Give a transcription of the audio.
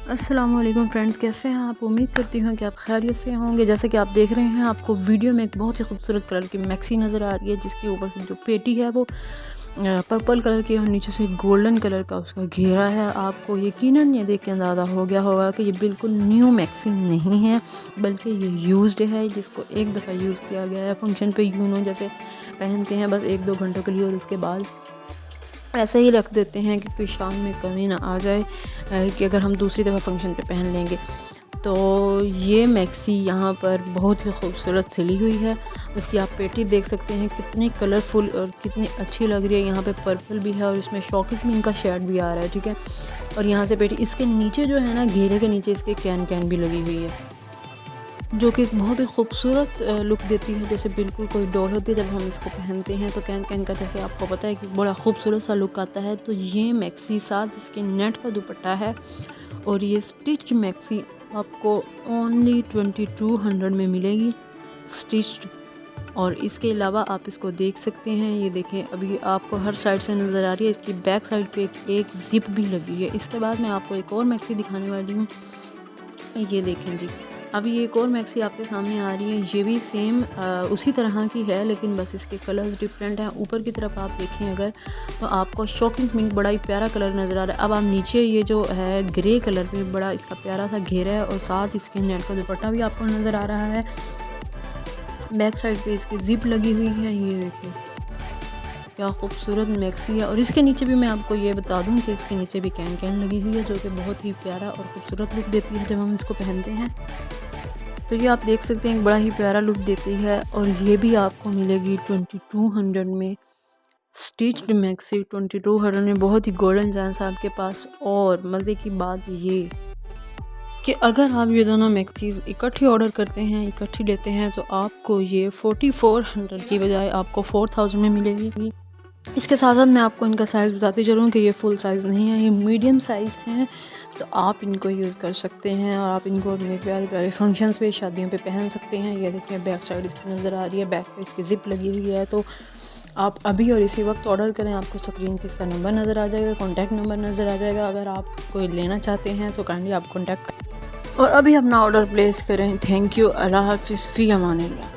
अस्सलामुअलैकुम फ्रेंड्स, कैसे हैं आप। उम्मीद करती हूँ कि आप खैरियत से होंगे। जैसे कि आप देख रहे हैं, आपको वीडियो में एक बहुत ही खूबसूरत कलर की मैक्सी नज़र आ रही है, जिसके ऊपर से जो पेटी है वो पर्पल कलर की और नीचे से गोल्डन कलर का उसका घेरा है। आपको यकीनन ये देख के अंदाज़ा हो गया होगा कि ये बिल्कुल न्यू मैक्सी नहीं है, बल्कि ये यूज्ड है, जिसको एक दफ़ा यूज़ किया गया है। फंक्शन पे जैसे पहनते हैं बस 1-2 घंटों के लिए और उसके बाद ऐसे ही रख देते हैं कि कोई शान में कमी ना आ जाए, कि अगर हम दूसरी दफ़ा फंक्शन पे पहन लेंगे। तो ये मैक्सी यहाँ पर बहुत ही खूबसूरत सिली हुई है। इसकी आप पेटी देख सकते हैं कितनी कलरफुल और कितनी अच्छी लग रही है। यहाँ पे पर्पल भी है और इसमें शॉकिंग मिंक का शेड भी आ रहा है, ठीक है। और यहाँ से पेटी, इसके नीचे जो है ना, घेरे के नीचे इसके कैन भी लगी हुई है, जो कि एक बहुत ही खूबसूरत लुक देती है। जैसे बिल्कुल कोई डॉल होती है, जब हम इसको पहनते हैं तो कैन का जैसे आपको पता है कि बड़ा खूबसूरत सा लुक आता है। तो ये मैक्सी साथ इसके नेट का दुपट्टा है और ये स्टिच मैक्सी आपको ओनली 2200 में मिलेगी स्टिच्ड। और इसके अलावा आप इसको देख सकते हैं, ये देखें अभी आपको हर साइड से नज़र आ रही है। इसकी बैक साइड पे एक जिप भी लगी है। इसके बाद मैं आपको एक और मैक्सी दिखाने वाली हूँ, ये देखें जी। अभी ये एक और मैक्सी आपके सामने आ रही है, ये भी सेम उसी तरह की है, लेकिन बस इसके कलर्स डिफरेंट हैं। ऊपर की तरफ आप देखें अगर, तो आपको शॉकिंग पिंक बड़ा ही प्यारा कलर नज़र आ रहा है। अब आप नीचे ये जो है ग्रे कलर में बड़ा इसका प्यारा सा घेरा है और साथ इसके नेट का दुपट्टा भी आपको नज़र आ रहा है। बैक साइड पे इसकी जिप लगी हुई है, ये देखिए क्या खूबसूरत मैक्सी है। और इसके नीचे भी मैं आपको ये बता दूं कि इसके नीचे भी कैन लगी हुई है, जो कि बहुत ही प्यारा और खूबसूरत लुक देती है जब हम इसको पहनते हैं। तो ये आप देख सकते हैं, एक बड़ा ही प्यारा लुक देती है। और ये भी आपको मिलेगी 2200 में स्टिच्ड मैक्सी। 2200 में बहुत ही गोल्डन चांस है आपके पास। और मज़े की बात ये कि अगर आप ये दोनों मैक्सीज इकट्ठी ऑर्डर करते हैं, इकट्ठी लेते हैं, तो आपको ये 4400 की बजाय आपको 4000 में मिलेगी। इसके साथ साथ मैं आपको इनका साइज़ बताती चलूँ कि ये फुल साइज़ नहीं है, ये मीडियम साइज़ हैं। तो आप इनको यूज़ कर सकते हैं और आप इनको अपने प्यारे प्यारे फंक्शंस पे, शादियों पे पहन सकते हैं। ये देखिए बैक साइड इसकी नज़र आ रही है, बैक पे इसकी जिप लगी हुई है। तो आप अभी और इसी वक्त ऑर्डर करें, आपको स्क्रीन पे इसका नंबर नज़र आ जाएगा, कॉन्टैक्ट नंबर नज़र आ जाएगा। अगर आप इसको लेना चाहते हैं तो काइंडली आप कॉन्टैक्ट और अभी अपना ऑर्डर प्लेस करें। Thank you. अल्लाह हाफिज़, फ़ी अमानिल्लाह।